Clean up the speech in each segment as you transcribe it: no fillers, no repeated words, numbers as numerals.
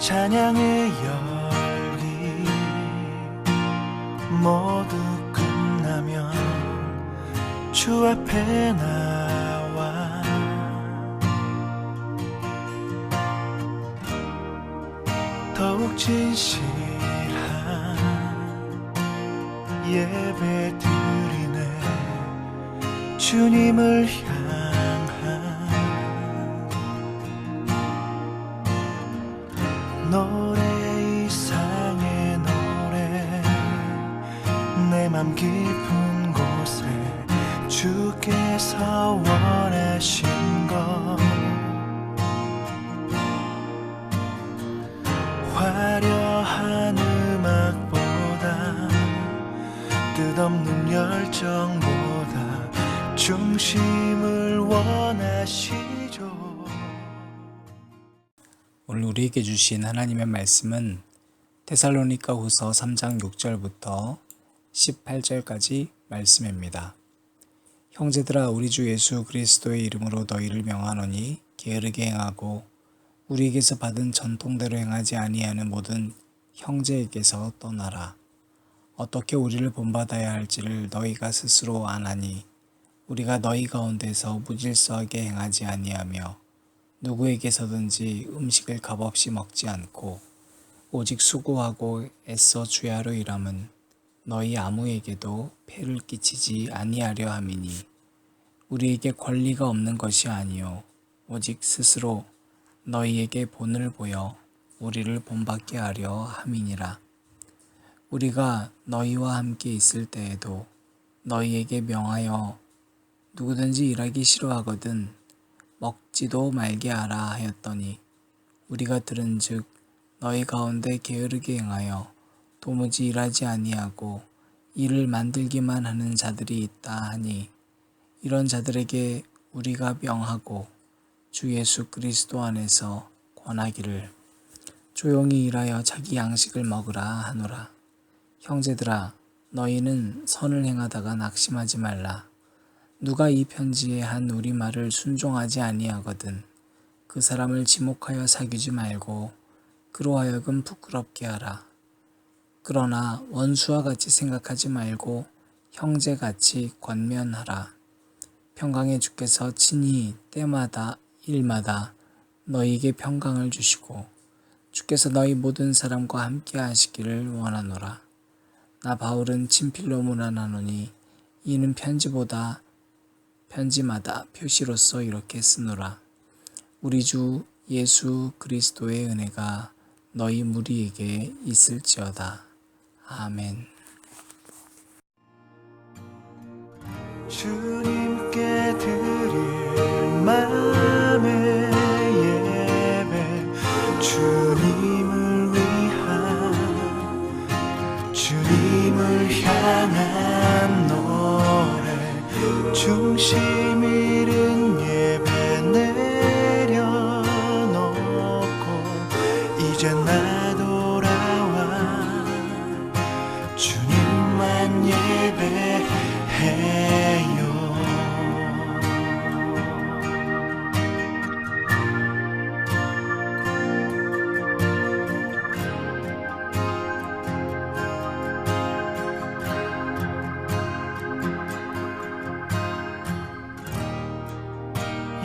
찬양의 열기 모두 끝나면 주 앞에 나와 더욱 진실한 예배 드리네. 주님을 향한 노래 이상의 노래 내 맘 깊은 곳에 주께서 원하신 것 화려한 음악보다 끝없는 열정보다 중심을 원하시죠. 오늘 우리에게 주신 하나님의 말씀은 데살로니가 후서 3장 6절부터 18절까지 말씀입니다. 형제들아, 우리 주 예수 그리스도의 이름으로 너희를 명하노니 게으르게 행하고 우리에게서 받은 전통대로 행하지 아니하는 모든 형제에게서 떠나라. 어떻게 우리를 본받아야 할지를 너희가 스스로 아나니 우리가 너희 가운데서 무질서하게 행하지 아니하며 누구에게서든지 음식을 값없이 먹지 않고 오직 수고하고 애써 주야로 일함은 너희 아무에게도 폐를 끼치지 아니하려 함이니 우리에게 권리가 없는 것이 아니요 오직 스스로 너희에게 본을 보여 우리를 본받게 하려 함이니라. 우리가 너희와 함께 있을 때에도 너희에게 명하여 누구든지 일하기 싫어하거든 먹지도 말게 하라 하였더니 우리가 들은즉 너희 가운데 게으르게 행하여 도무지 일하지 아니하고 일을 만들기만 하는 자들이 있다 하니 이런 자들에게 우리가 명하고 주 예수 그리스도 안에서 권하기를 조용히 일하여 자기 양식을 먹으라 하노라. 형제들아, 너희는 선을 행하다가 낙심하지 말라. 누가 이 편지에 한 우리 말을 순종하지 아니하거든 그 사람을 지목하여 사귀지 말고 그로 하여금 부끄럽게 하라. 그러나 원수와 같이 생각하지 말고 형제같이 권면하라. 평강의 주께서 친히 때마다 일마다 너희에게 평강을 주시고 주께서 너희 모든 사람과 함께 하시기를 원하노라. 나 바울은 친필로 문안하노니 이는 편지마다 표시로서 이렇게 쓰노라. 우리 주 예수 그리스도의 은혜가 너희 무리에게 있을지어다. 아멘. 주님께 드릴 마음의 예배 주님을 위한 주님을 향한 노래 중심 잃은 예배 내려놓고 이제 나 돌아와 주님만 예배해요.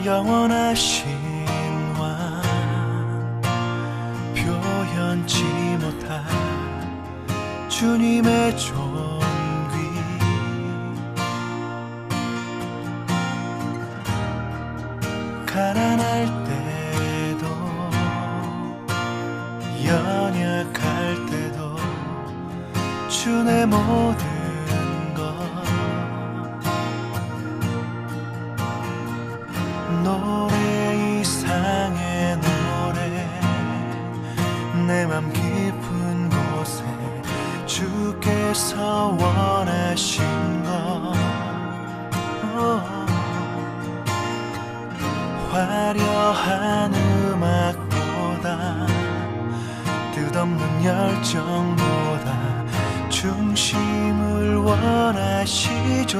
영원하신 왕 표현치 못할 주님의 존귀 가난할 때도 연약할 때도 주 내 모든 노래 이상의 노래 내 맘 깊은 곳에 주께서 원하신 것 화려한 음악보다 끝없는 열정보다 중심을 원하시죠.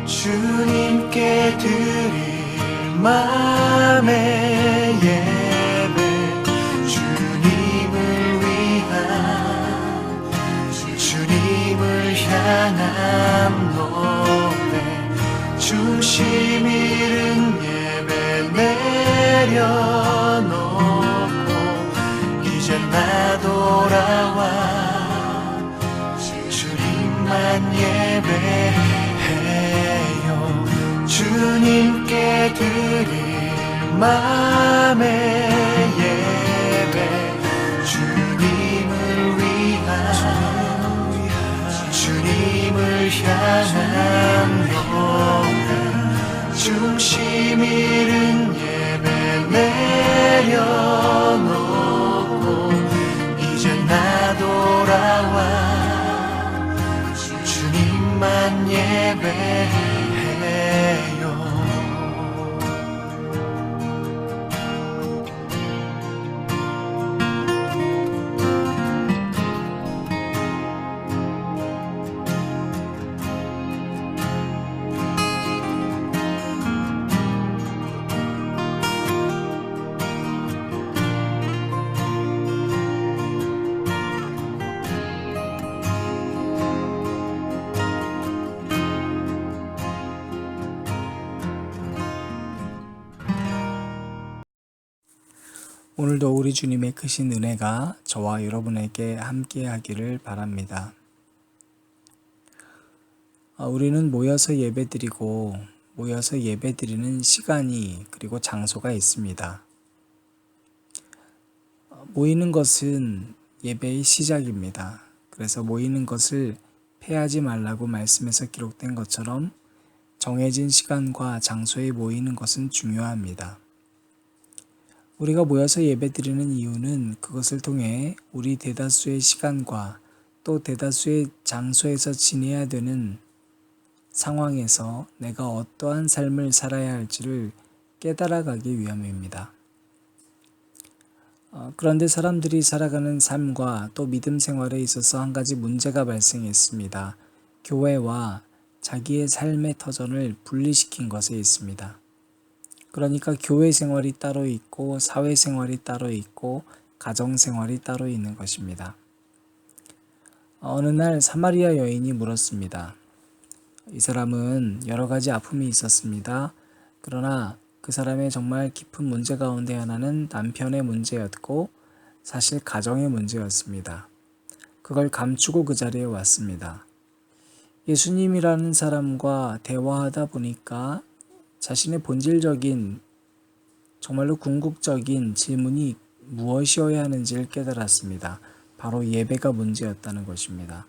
주님께 드릴 맘의 예배 주님을 위한 주님을 향한 노래 중심 잃은 예배 내려놓고 이제 나 돌아와 주님만 예배해요. 주님께 드릴 맘의 예배 주님을 위한 주님을 향한 노래 중심 잃은 예배 내려놓고 이제 나 돌아와 주님만 예배해요. 오늘도 우리 주님의 크신 은혜가 저와 여러분에게 함께 하기를 바랍니다. 우리는 모여서 예배드리고 모여서 예배드리는 시간이 그리고 장소가 있습니다. 모이는 것은 예배의 시작입니다. 그래서 모이는 것을 패하지 말라고 말씀에서 기록된 것처럼 정해진 시간과 장소에 모이는 것은 중요합니다. 우리가 모여서 예배드리는 이유는 그것을 통해 우리 대다수의 시간과 또 대다수의 장소에서 지내야 되는 상황에서 내가 어떠한 삶을 살아야 할지를 깨달아가기 위함입니다. 그런데 사람들이 살아가는 삶과 또 믿음 생활에 있어서 한 가지 문제가 발생했습니다. 교회와 자기의 삶의 터전을 분리시킨 것에 있습니다. 그러니까 교회 생활이 따로 있고 사회 생활이 따로 있고 가정 생활이 따로 있는 것입니다. 어느 날 사마리아 여인이 물었습니다. 이 사람은 여러 가지 아픔이 있었습니다. 그러나 그 사람의 정말 깊은 문제 가운데 하나는 남편의 문제였고 사실 가정의 문제였습니다. 그걸 감추고 그 자리에 왔습니다. 예수님이라는 사람과 대화하다 보니까 자신의 본질적인 정말로 궁극적인 질문이 무엇이어야 하는지를 깨달았습니다. 바로 예배가 문제였다는 것입니다.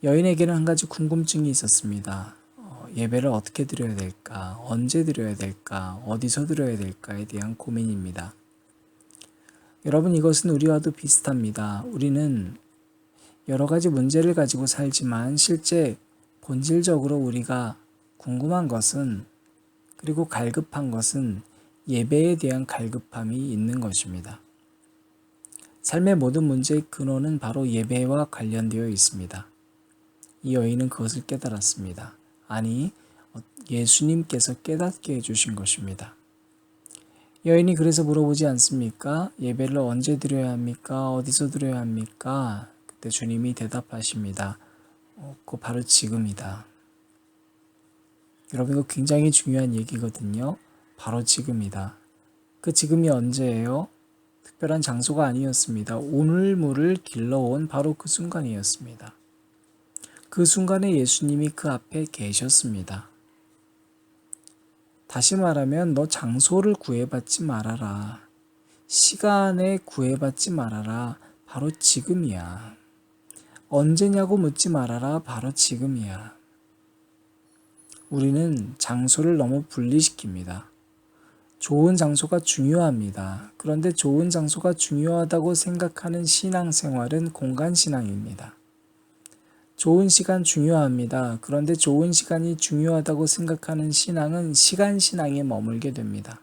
여인에게는 한 가지 궁금증이 있었습니다. 예배를 어떻게 드려야 될까? 언제 드려야 될까? 어디서 드려야 될까에 대한 고민입니다. 여러분, 이것은 우리와도 비슷합니다. 우리는 여러 가지 문제를 가지고 살지만 실제 본질적으로 우리가 궁금한 것은 그리고 갈급한 것은 예배에 대한 갈급함이 있는 것입니다. 삶의 모든 문제의 근원은 바로 예배와 관련되어 있습니다. 이 여인은 그것을 깨달았습니다. 아니, 예수님께서 깨닫게 해주신 것입니다. 여인이 그래서 물어보지 않습니까? 예배를 언제 드려야 합니까? 어디서 드려야 합니까? 그때 주님이 대답하십니다. 그거 바로 지금이다. 여러분, 이거 굉장히 중요한 얘기거든요. 바로 지금이다. 그 지금이 언제예요? 특별한 장소가 아니었습니다. 오늘물을 길러온 바로 그 순간이었습니다. 그 순간에 예수님이 그 앞에 계셨습니다. 다시 말하면 너 장소를 구애받지 말아라. 시간에 구애받지 말아라. 바로 지금이야. 언제냐고 묻지 말아라. 바로 지금이야. 우리는 장소를 너무 분리시킵니다. 좋은 장소가 중요합니다. 그런데 좋은 장소가 중요하다고 생각하는 신앙생활은 공간신앙입니다. 좋은 시간 중요합니다. 그런데 좋은 시간이 중요하다고 생각하는 신앙은 시간신앙에 머물게 됩니다.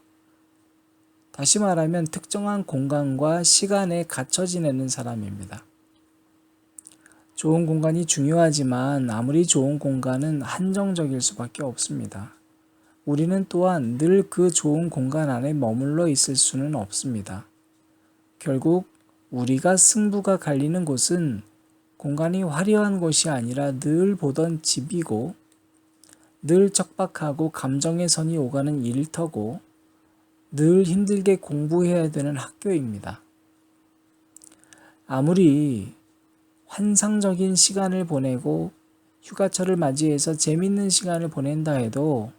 다시 말하면 특정한 공간과 시간에 갇혀 지내는 사람입니다. 좋은 공간이 중요하지만 아무리 좋은 공간은 한정적일 수밖에 없습니다. 우리는 또한 늘 그 좋은 공간 안에 머물러 있을 수는 없습니다. 결국 우리가 승부가 갈리는 곳은 공간이 화려한 곳이 아니라 늘 보던 집이고, 늘 척박하고 감정의 선이 오가는 일터고, 늘 힘들게 공부해야 되는 학교입니다. 아무리 환상적인 시간을 보내고 휴가철을 맞이해서 재밌는 시간을 보낸다 해도,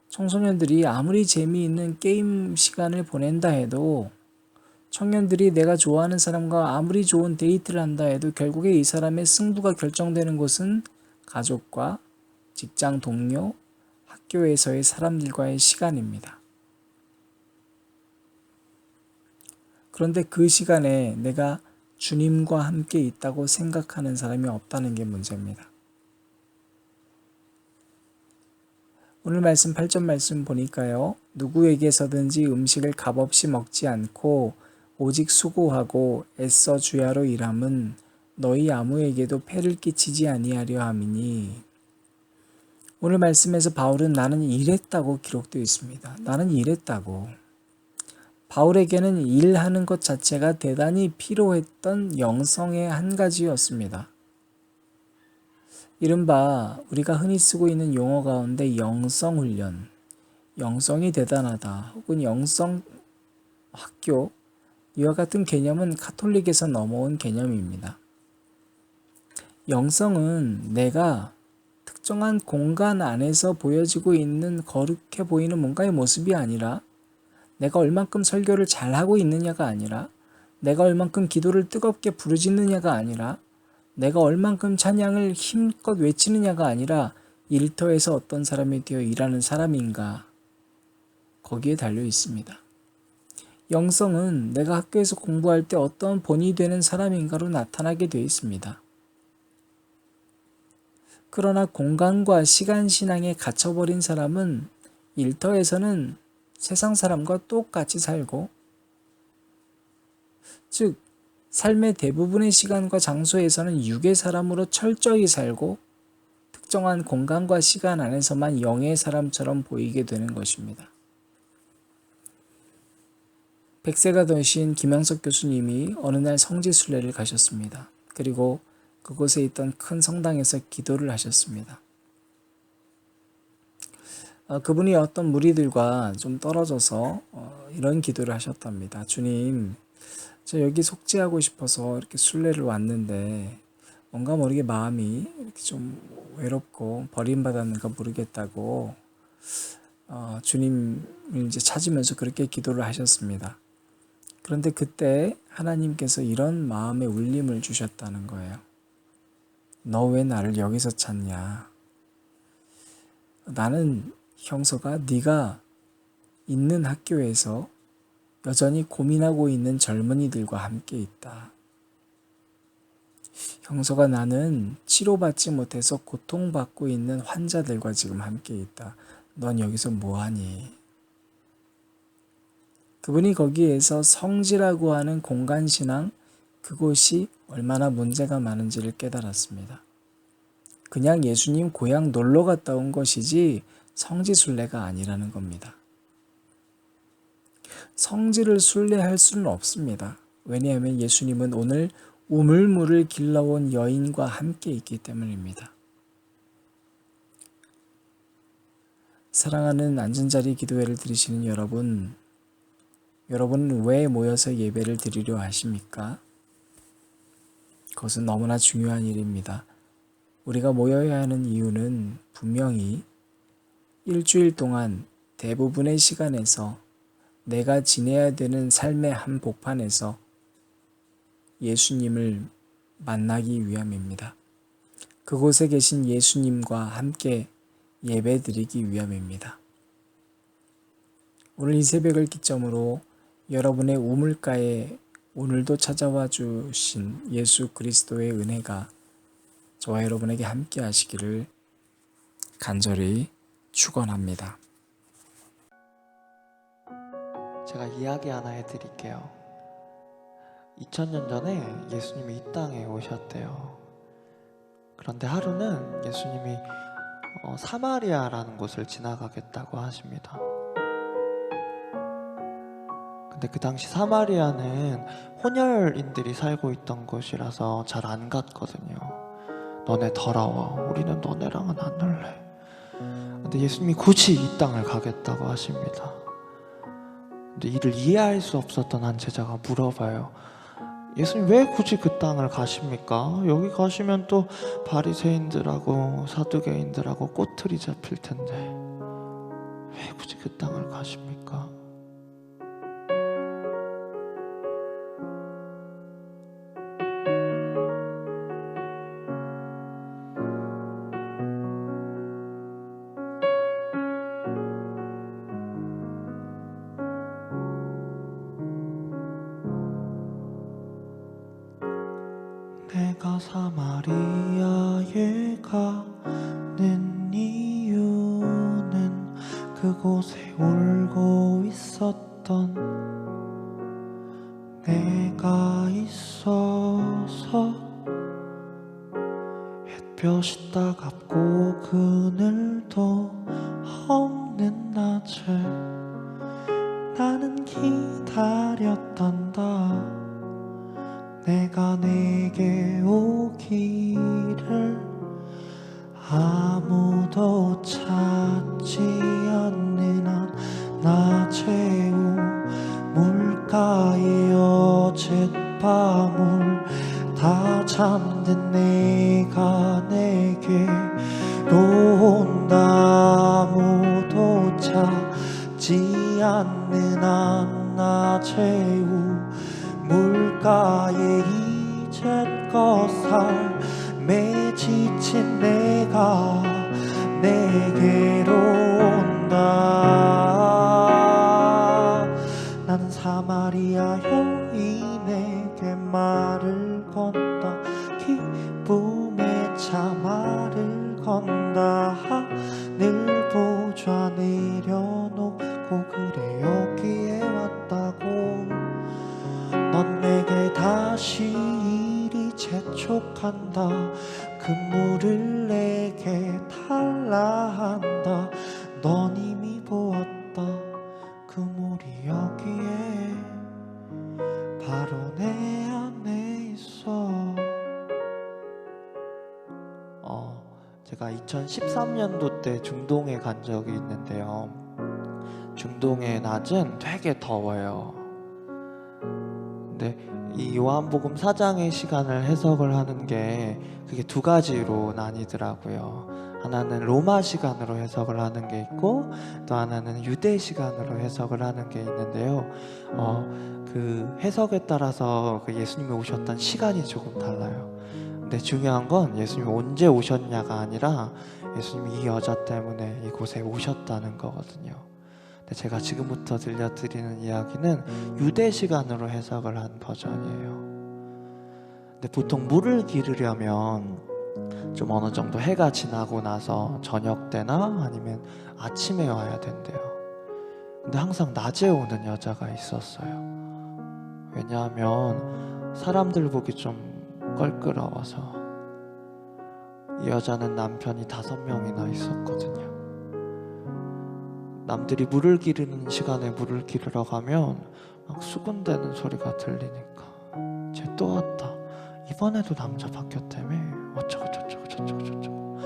청소년들이 아무리 재미있는 게임 시간을 보낸다 해도, 청년들이 내가 좋아하는 사람과 아무리 좋은 데이트를 한다 해도 결국에 이 사람의 승부가 결정되는 곳은 가족과 직장 동료, 학교에서의 사람들과의 시간입니다. 그런데 그 시간에 내가 주님과 함께 있다고 생각하는 사람이 없다는 게 문제입니다. 오늘 말씀 8절 말씀 보니까요. 누구에게서든지 음식을 값없이 먹지 않고 오직 수고하고 애써 주야로 일함은 너희 아무에게도 폐를 끼치지 아니하려 함이니. 오늘 말씀에서 바울은 나는 일했다고 기록되어 있습니다. 나는 일했다고. 바울에게는 일하는 것 자체가 대단히 필요했던 영성의 한 가지였습니다. 이른바 우리가 흔히 쓰고 있는 용어 가운데 영성훈련, 영성이 대단하다 혹은 영성 학교, 이와 같은 개념은 카톨릭에서 넘어온 개념입니다. 영성은 내가 특정한 공간 안에서 보여지고 있는 거룩해 보이는 뭔가의 모습이 아니라, 내가 얼만큼 설교를 잘하고 있느냐가 아니라, 내가 얼만큼 기도를 뜨겁게 부르짖느냐가 아니라, 내가 얼만큼 찬양을 힘껏 외치느냐가 아니라 일터에서 어떤 사람이 되어 일하는 사람인가, 거기에 달려 있습니다. 영성은 내가 학교에서 공부할 때 어떤 본이 되는 사람인가로 나타나게 되어 있습니다. 그러나 공간과 시간 신앙에 갇혀버린 사람은 일터에서는 세상 사람과 똑같이 살고, 즉 삶의 대부분의 시간과 장소에서는 육의 사람으로 철저히 살고, 특정한 공간과 시간 안에서만 영의 사람처럼 보이게 되는 것입니다. 백세가 되신 김영석 교수님이 어느 날 성지순례를 가셨습니다. 그리고 그곳에 있던 큰 성당에서 기도를 하셨습니다. 그분이 어떤 무리들과 좀 떨어져서 이런 기도를 하셨답니다. 주님, 저 여기 속죄하고 싶어서 이렇게 순례를 왔는데 뭔가 모르게 마음이 이렇게 좀 외롭고 버림받았는가 모르겠다고 주님을 이제 찾으면서 그렇게 기도를 하셨습니다. 그런데 그때 하나님께서 이런 마음의 울림을 주셨다는 거예요. 너 왜 나를 여기서 찾냐? 나는 형서가 네가 있는 학교에서 여전히 고민하고 있는 젊은이들과 함께 있다. 형서가 나는 치료받지 못해서 고통받고 있는 환자들과 지금 함께 있다. 넌 여기서 뭐하니? 그분이 거기에서 성지라고 하는 공간신앙, 그곳이 얼마나 문제가 많은지를 깨달았습니다. 그냥 예수님 고향 놀러 갔다 온 것이지 성지순례가 아니라는 겁니다. 성지를 순례할 수는 없습니다. 왜냐하면 예수님은 오늘 우물물을 길러온 여인과 함께 있기 때문입니다. 사랑하는 앉은자리 기도회를 들으시는 여러분은 왜 모여서 예배를 드리려 하십니까? 그것은 너무나 중요한 일입니다. 우리가 모여야 하는 이유는 분명히 일주일 동안 대부분의 시간에서 내가 지내야 되는 삶의 한복판에서 예수님을 만나기 위함입니다. 그곳에 계신 예수님과 함께 예배드리기 위함입니다. 오늘 이 새벽을 기점으로 여러분의 우물가에 오늘도 찾아와 주신 예수 그리스도의 은혜가 저와 여러분에게 함께 하시기를 간절히 축원합니다. 제가 이야기 하나 해드릴게요. 2000년 전에 예수님이 이 땅에 오셨대요. 그런데 하루는 예수님이 사마리아라는 곳을 지나가겠다고 하십니다. 근데 그 당시 사마리아는 혼혈인들이 살고 있던 곳이라서 잘 안 갔거든요. 너네 돌아와. 우리는 너네랑은 안 놀래. 근데 예수님이 굳이 이 땅을 가겠다고 하십니다. 근데 이를 이해할 수 없었던 한 제자가 물어봐요. 예수님 왜 굳이 그 땅을 가십니까? 여기 가시면 또 바리새인들하고 사두개인들하고 꼬투리 잡힐 텐데 왜 굳이 그 땅을 가십니까? 내가 사마리아에 가는 이유는 그곳에 울고 있었던 내가 있어서 햇볕이 따갑고 그늘도 없는 낮에 나는 기다렸단다. 내가 내게 오기를 아무도 찾지 않는 한 낮의 우물가에 어젯밤을 다 잠든 내가 내게로 온다. 아무도 찾지 않는 한 낮의 물가에 이제껏 삶에 지친 내가 내게로 온다. 나는 사마리아 여인에게 말을 건다. 기쁨의 차 말을 건다. 하늘 보좌 내려놓고 그래 여기에 왔다고. 넌 내게 다시 이리 재촉한다. 그 물을 내게 달라 한다. 넌 이미 보았다. 그 물이 여기에 바로 내 안에 있어. 제가 2013년도 때 중동에 간 적이 있는데요. 중동의 낮은 되게 더워요. 근데 이 요한복음 4장의 시간을 해석을 하는 게 그게 두 가지로 나뉘더라고요. 하나는 로마 시간으로 해석을 하는 게 있고 또 하나는 유대 시간으로 해석을 하는 게 있는데요. 그 해석에 따라서 그 예수님이 오셨던 시간이 조금 달라요. 근데 중요한 건 예수님이 언제 오셨냐가 아니라 예수님이 이 여자 때문에 이곳에 오셨다는 거거든요. 근데 제가 지금부터 들려드리는 이야기는 유대 시간으로 해석을 한 버전이에요. 근데 보통 물을 기르려면 좀 어느 정도 해가 지나고 나서 저녁 때나 아니면 아침에 와야 된대요. 근데 항상 낮에 오는 여자가 있었어요. 왜냐하면 사람들 보기 좀 껄끄러워서. 이 여자는 남편이 5명이나 있었거든요. 남들이 물을 기르는 시간에 물을 기르러 가면 막 수군대는 소리가 들리니까 쟤 또 왔다. 이번에도 남자 바뀌었다며. 어쩌고 저쩌고 저쩌고 저쩌고.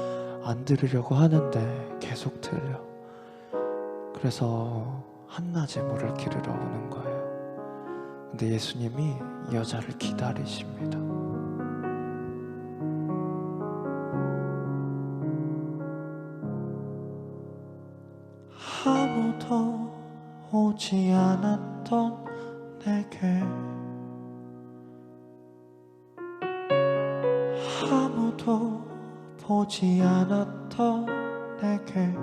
안 들으려고 하는데 계속 들려. 그래서 한낮에 물을 기르러 오는 거예요. 근데 예수님이 이 여자를 기다리십니다. 아무도 오지 않았던 내게 아무도 보지 않았던 내게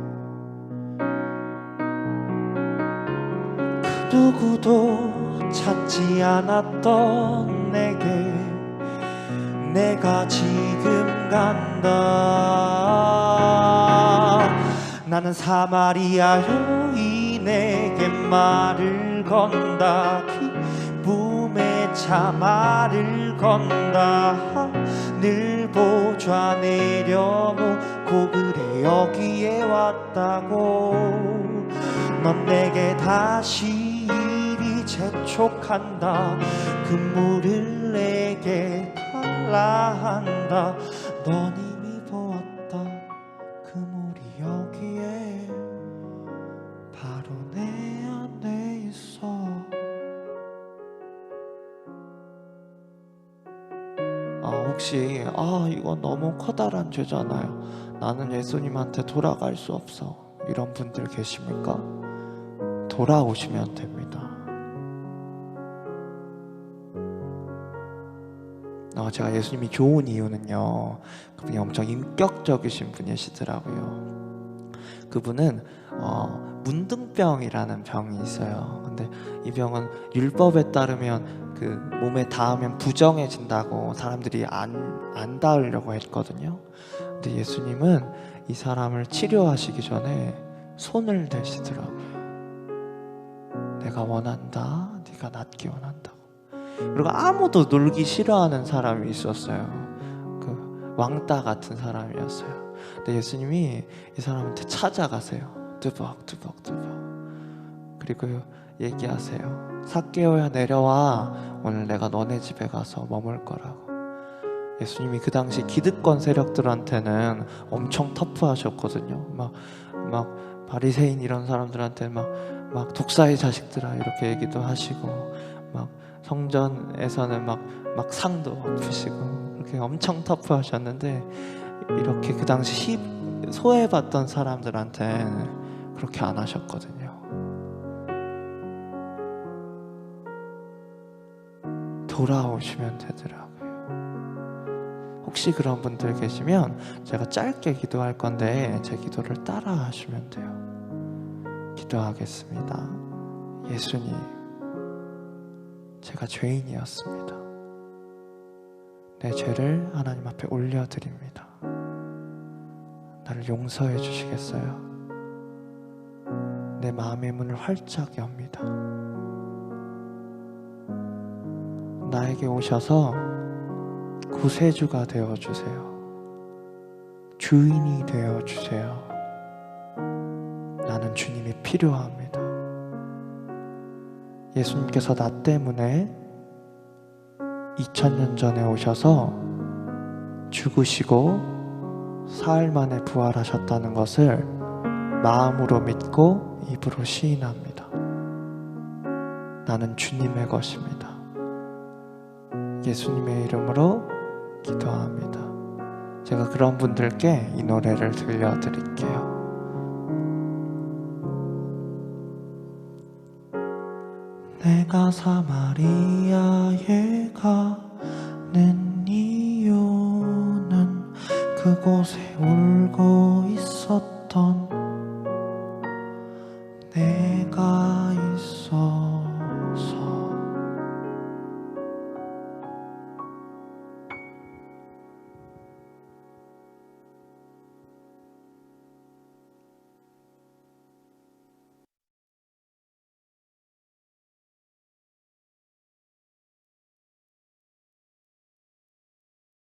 그 누구도 찾지 않았던 내게 내가 지금 간다. 나는 사마리아 여인에게 말을 건다. 기쁨의 차 말을 건다. 하늘 보좌 내려놓고 않고 그래 여기에 왔다고. 넌 내게 다시 이리 재촉한다. 그 물을 내게 달라 한다. 넌 이미 보았다. 그 물이 여기에 바로 내 안에 있어. 혹시 이건 너무 커다란 죄잖아요. 나는 예수님한테 돌아갈 수 없어. 이런 분들 계십니까? 돌아오시면 됩니다. 제가 예수님이 좋은 이유는요, 그분이 엄청 인격적이신 분이시더라고요. 그분은 문둥병이라는 병이 있어요. 근데 이 병은 율법에 따르면 그 몸에 닿으면 부정해진다고 사람들이 안 닿으려고 했거든요. 근데 예수님은 이 사람을 치료하시기 전에 손을 대시더라고요. 내가 원한다. 네가 낫기 원한다고. 그리고 아무도 놀기 싫어하는 사람이 있었어요. 그 왕따 같은 사람이었어요. 근데 예수님이 이 사람한테 찾아가세요. 뚜벅뚜벅. 그리고 얘기하세요. 삭개오야 내려와. 오늘 내가 너네 집에 가서 머물 거라고. 예수님이 그 당시 기득권 세력들한테는 엄청 터프하셨거든요. 막 바리새인 이런 사람들한테 막 독사의 자식들아 이렇게 얘기도 하시고, 막 성전에서는 막 상도 엎으시고 그렇게 엄청 터프하셨는데, 이렇게 그 당시 소외받던 사람들한테는 그렇게 안 하셨거든요. 돌아오시면 되더라고요. 혹시 그런 분들 계시면 제가 짧게 기도할 건데 제 기도를 따라 하시면 돼요. 기도하겠습니다. 예수님, 제가 죄인이었습니다. 내 죄를 하나님 앞에 올려드립니다. 나를 용서해 주시겠어요? 내 마음의 문을 활짝 엽니다. 나에게 오셔서 구세주가 되어주세요. 주인이 되어주세요. 나는 주님이 필요합니다. 예수님께서 나 때문에 2000년 전에 오셔서 죽으시고 사흘 만에 부활하셨다는 것을 마음으로 믿고 입으로 시인합니다. 나는 주님의 것입니다. 예수님의 이름으로 기도합니다. 제가 그런 분들께 이 노래를 들려드릴게요. 내가 사마리아에 가는 이유는 그곳에 울고 있었던